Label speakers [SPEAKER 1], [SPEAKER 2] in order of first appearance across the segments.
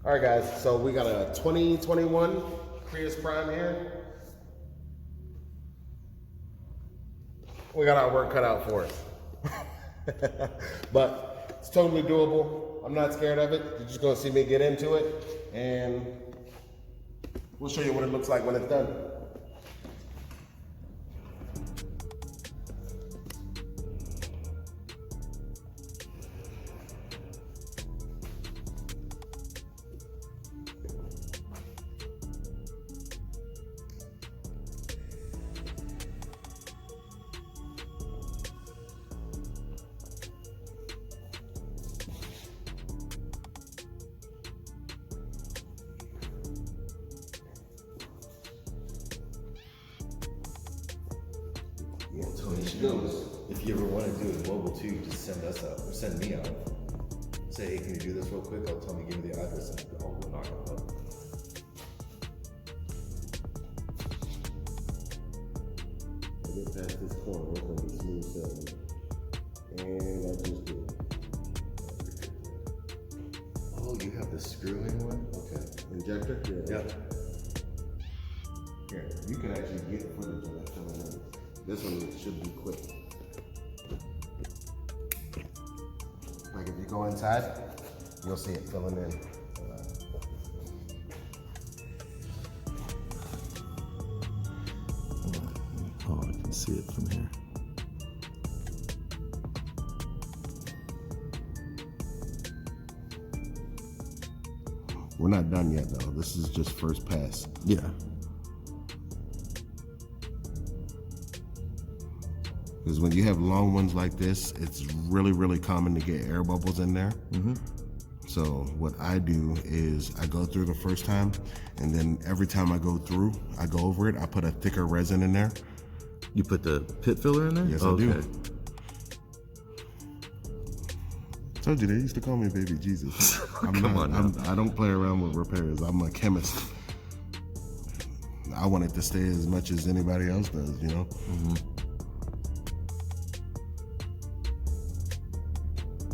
[SPEAKER 1] All right, guys, so we got a 2021 Prius Prime here. We got our work cut out for us. But it's totally doable. I'm not scared of it. You're just gonna see me get into it, and we'll show you what it looks like when it's done.
[SPEAKER 2] Yeah, Tony, she goes, if you ever want to do it mobile too, just send us out, or send me out. Say, hey, can you do this real quick? I'll tell me, give me the address, and I'll go knock it up.
[SPEAKER 1] I get past this corner, it's gonna be smooth sailing. And I just did.
[SPEAKER 2] Oh, you have the screw-in one? Okay.
[SPEAKER 1] Injector?
[SPEAKER 2] Yeah.
[SPEAKER 1] Here, you can actually get footage of that filling in. This one should be quick. Like if you go inside, you'll see it filling in.
[SPEAKER 2] Oh, I can see it from here.
[SPEAKER 1] We're not done yet though. This is just first pass.
[SPEAKER 2] Yeah.
[SPEAKER 1] Because when you have long ones like this, it's really, really common to get air bubbles in there. So what I do is I go through the first time, and then every time I go through, I go over it, I put a thicker resin in there.
[SPEAKER 2] You put the pit filler in there?
[SPEAKER 1] Yes, I do. Told you, they used to call me Baby Jesus.
[SPEAKER 2] Come on now.
[SPEAKER 1] I don't play around with repairs. I'm a chemist. I want it to stay as much as anybody else does, you know?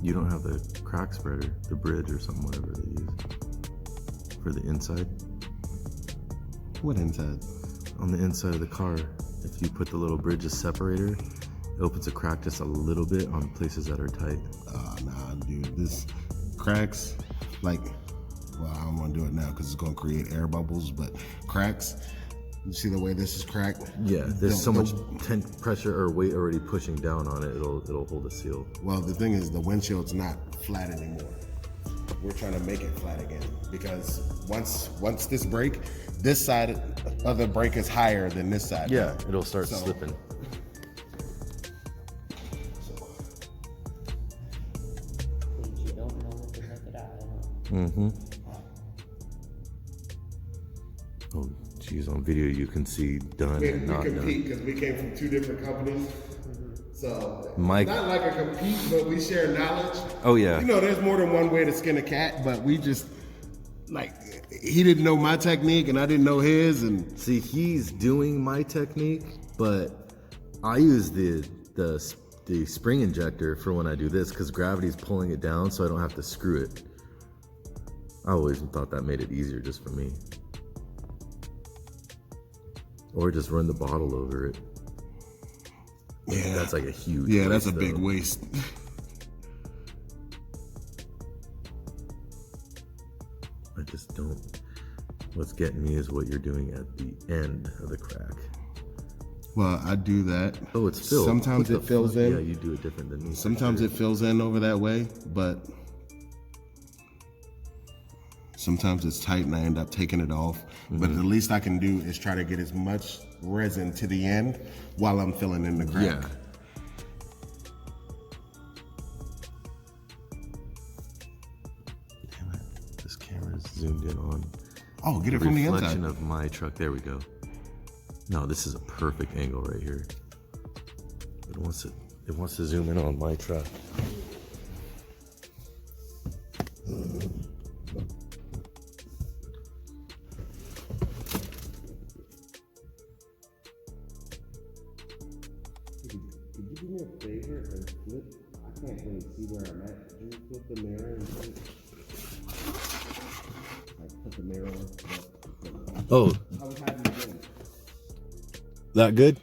[SPEAKER 2] You don't have the crack spreader, the bridge or something, whatever they use for the inside.
[SPEAKER 1] What inside?
[SPEAKER 2] On the inside of the car, if you put the little bridges separator, it opens a crack just a little bit on places that are tight.
[SPEAKER 1] Nah, dude, this cracks, like, well, I don't want to do it now because it's going to create air bubbles, but cracks, you see the way this is cracked?
[SPEAKER 2] Yeah, there's so much pressure or weight already pushing down on it, it'll hold a seal.
[SPEAKER 1] Well, the thing is, the windshield's not flat anymore. We're trying to make it flat again because once this break, this side of the brake is higher than this side.
[SPEAKER 2] Yeah, it'll start slipping.
[SPEAKER 3] You don't know what to look it out.
[SPEAKER 2] Oh, geez, on video you can see done
[SPEAKER 1] We
[SPEAKER 2] and not
[SPEAKER 1] compete
[SPEAKER 2] done.
[SPEAKER 1] because we came from two different companies. So,
[SPEAKER 2] Mike-
[SPEAKER 1] not like a compete, but we share knowledge.
[SPEAKER 2] Oh yeah.
[SPEAKER 1] You know, there's more than one way to skin a cat, but we just, like, he didn't know my technique and I didn't know his, and
[SPEAKER 2] See, he's doing my technique, but I use the spring injector for when I do this because gravity's pulling it down, so I don't have to screw it. I always thought that made it easier just for me. Or just run the bottle over it.
[SPEAKER 1] yeah,
[SPEAKER 2] That's like a huge
[SPEAKER 1] yeah, that's a
[SPEAKER 2] waste,
[SPEAKER 1] big
[SPEAKER 2] though.
[SPEAKER 1] waste.
[SPEAKER 2] I just don't. What's getting me is what you're doing at the end of the crack.
[SPEAKER 1] Well, I do that.
[SPEAKER 2] Oh, it's filled.
[SPEAKER 1] Sometimes
[SPEAKER 2] What
[SPEAKER 1] it
[SPEAKER 2] the
[SPEAKER 1] fills
[SPEAKER 2] fuck?
[SPEAKER 1] in.
[SPEAKER 2] Yeah, you do it different than me.
[SPEAKER 1] Sometimes it fills in over that way, but sometimes it's tight and I end up taking it off. But the least I can do is try to get as much resin to the end while I'm filling in the crack.
[SPEAKER 2] Yeah. Damn it. This camera's zoomed in on
[SPEAKER 1] Oh, get it from the
[SPEAKER 2] reflection
[SPEAKER 1] inside.
[SPEAKER 2] of my truck. There we go. No, this is a perfect angle right here. It wants to zoom in on my truck.
[SPEAKER 1] Could you do me a favor and flip? I can't really see where I'm at. Could you flip the mirror and flip? mirror.
[SPEAKER 2] Oh,
[SPEAKER 1] I was having to do.
[SPEAKER 2] that good?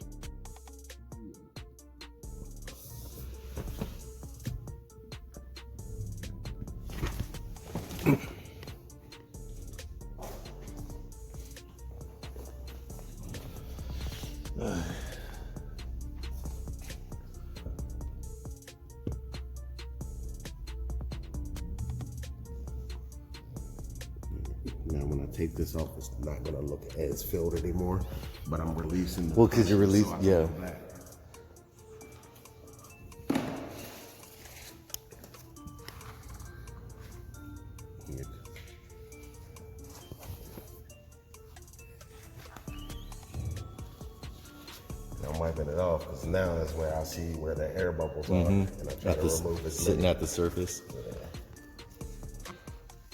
[SPEAKER 1] Now when I take this off, it's not gonna look as filled anymore, but I'm releasing the
[SPEAKER 2] Well, because you
[SPEAKER 1] pressure
[SPEAKER 2] release,
[SPEAKER 1] so I can
[SPEAKER 2] yeah.
[SPEAKER 1] go back. Here. I'm wiping it off because now that's where I see where the air bubbles are, and I try
[SPEAKER 2] At
[SPEAKER 1] to
[SPEAKER 2] the,
[SPEAKER 1] remove as
[SPEAKER 2] sitting
[SPEAKER 1] many.
[SPEAKER 2] at the surface.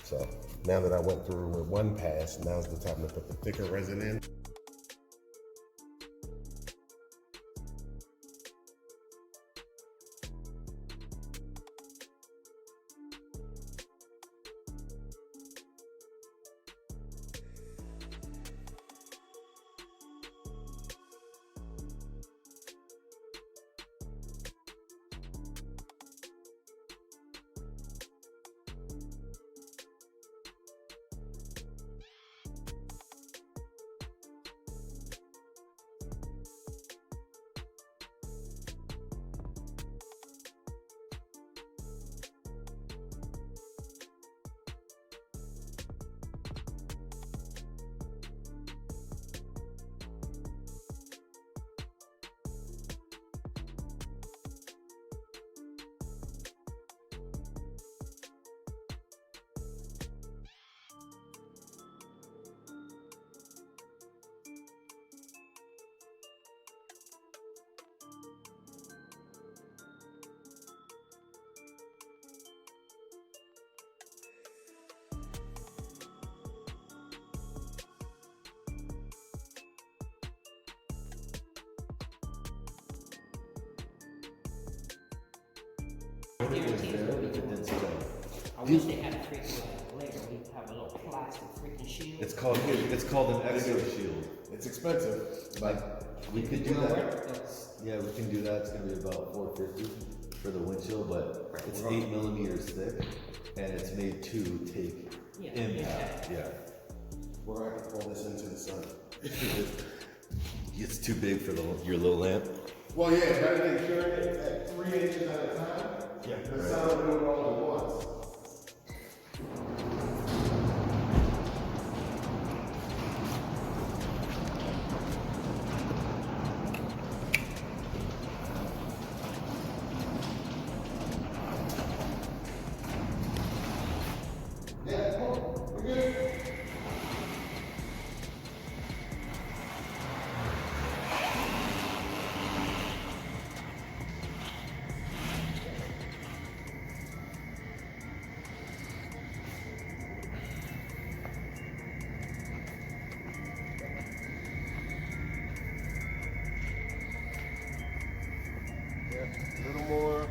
[SPEAKER 1] So now that I went through with one pass, now's the time to put the thicker resin in.
[SPEAKER 3] I wish they had a freaking layer. We have a little plastic freaking shield.
[SPEAKER 2] It's called an exo shield.
[SPEAKER 1] It's expensive, but
[SPEAKER 2] We could do that. Yeah, we can do that. It's gonna be about $450 for the windshield, but it's 8 millimeters thick, and it's made to take impact. Yeah,
[SPEAKER 1] we're going to pull this into the sun.
[SPEAKER 2] it's too big for your little lamp.
[SPEAKER 1] Well, yeah, rather than curing it at 3 inches at a time, the sun will do it all at once. A little more.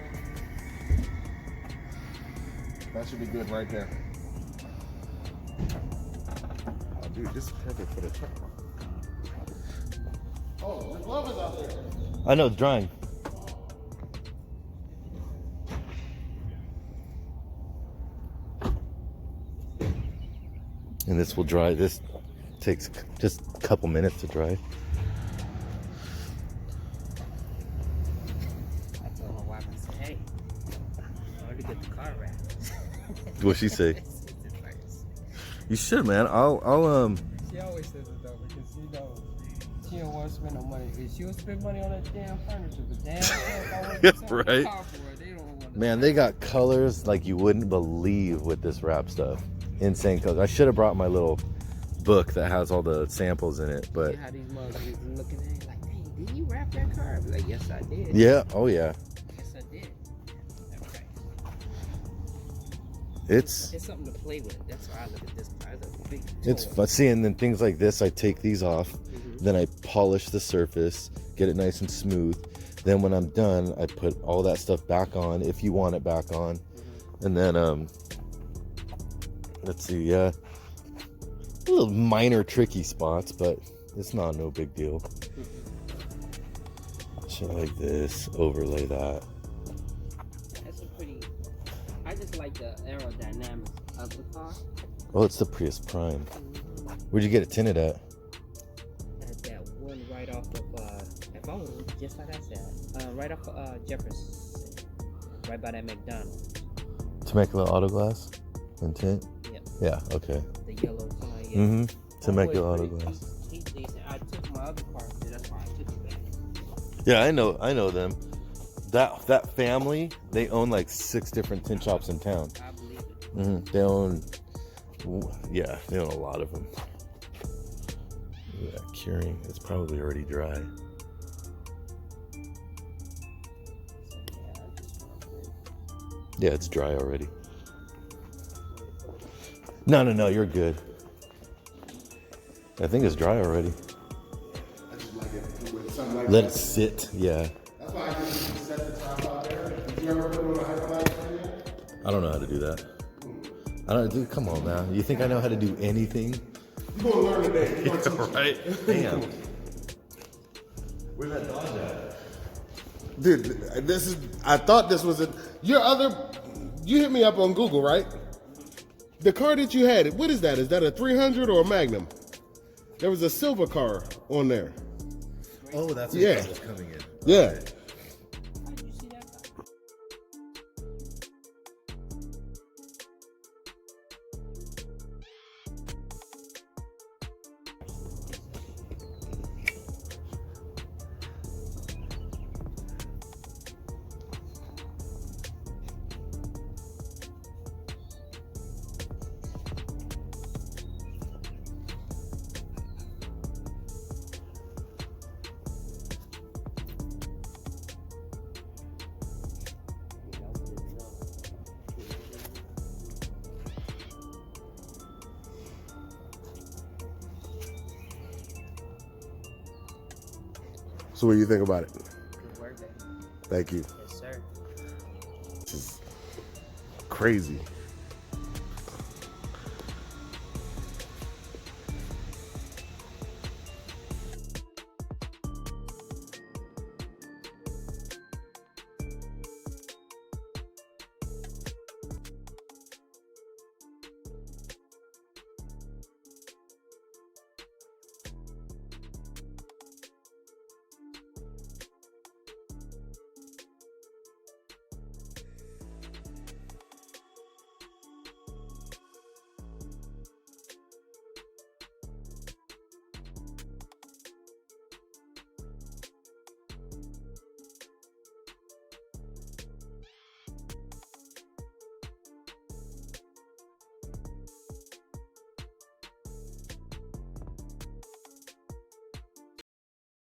[SPEAKER 1] That should be good right there. Oh, dude, this is perfect for the truck. Oh, your glove is out there.
[SPEAKER 2] I know, it's drying. And this will dry. This takes just a couple minutes to dry.
[SPEAKER 3] I told my wife, I said, hey, I already get the car wrapped.
[SPEAKER 2] What'd she say? You should, man. I'll
[SPEAKER 3] She always says it though, because she don't want to spend no money. If she'll spend money on that damn furniture, but damn, if I want to sell
[SPEAKER 2] Right.
[SPEAKER 3] the car for it, they don't want to.
[SPEAKER 2] Man, they got colors like you wouldn't believe with this wrap stuff. Insane colors. I should have brought my little book that has all the samples in it, but
[SPEAKER 3] See how these motherfuckers looking at it like, dang, did you wrap that car? I be like, yes, I did.
[SPEAKER 2] yeah, oh yeah.
[SPEAKER 3] Yes, I did. Okay.
[SPEAKER 2] It's
[SPEAKER 3] something to play with. That's why I look at this car as a big
[SPEAKER 2] It's
[SPEAKER 3] toy.
[SPEAKER 2] fun. See, and then things like this, I take these off, then I polish the surface, get it nice and smooth. Then when I'm done, I put all that stuff back on if you want it back on. And then, let's see, yeah. little minor tricky spots, but it's not no big deal. Shit like this, overlay that.
[SPEAKER 3] That's a pretty. I just like the aerodynamics of the car.
[SPEAKER 2] Oh, it's the Prius PRIME. Where'd you get it tinted at?
[SPEAKER 3] At that one right off of, if I was just like I said, right off of Jefferson, right by that McDonald's.
[SPEAKER 2] Temecula Auto Glass and tint?
[SPEAKER 3] Yep.
[SPEAKER 2] Yeah, okay.
[SPEAKER 3] The yellow car. Yeah.
[SPEAKER 2] Mm-hmm. Temecula
[SPEAKER 3] Oh,
[SPEAKER 2] Auto
[SPEAKER 3] wait,
[SPEAKER 2] Glass.
[SPEAKER 3] he's decent. I took my other car, so that's why I took it back.
[SPEAKER 2] Yeah, I know them. That family, they own like 6 different tint shops in town.
[SPEAKER 3] I believe it.
[SPEAKER 2] Mm-hmm. They own a lot of them. Yeah, curing. It's probably already dry.
[SPEAKER 3] So, yeah, I just want to
[SPEAKER 2] Yeah, it's dry already. No, you're good. I think it's dry already.
[SPEAKER 1] I just like it with something like
[SPEAKER 2] Let
[SPEAKER 1] that.
[SPEAKER 2] it sit. Yeah.
[SPEAKER 1] That's why I just set the top out there. Did you ever put on a hyperlight yet?
[SPEAKER 2] I don't know how to do that. I don't. Dude, come on now. You think I know how to do anything?
[SPEAKER 1] You're gonna learn today. You're gonna teach
[SPEAKER 2] Right? Damn. Where's that Dodge at?
[SPEAKER 1] Dude, this is. I thought this was your other. You hit me up on Google, right? The car that you had, what is that? Is that a 300 or a Magnum? There was a silver car on there.
[SPEAKER 2] Oh, that's
[SPEAKER 1] Yeah.
[SPEAKER 2] what was coming in.
[SPEAKER 1] Yeah.
[SPEAKER 3] How did you see that car?
[SPEAKER 1] So what do you think about it?
[SPEAKER 3] Good work, baby.
[SPEAKER 1] Thank you.
[SPEAKER 3] Yes, sir.
[SPEAKER 1] This is crazy.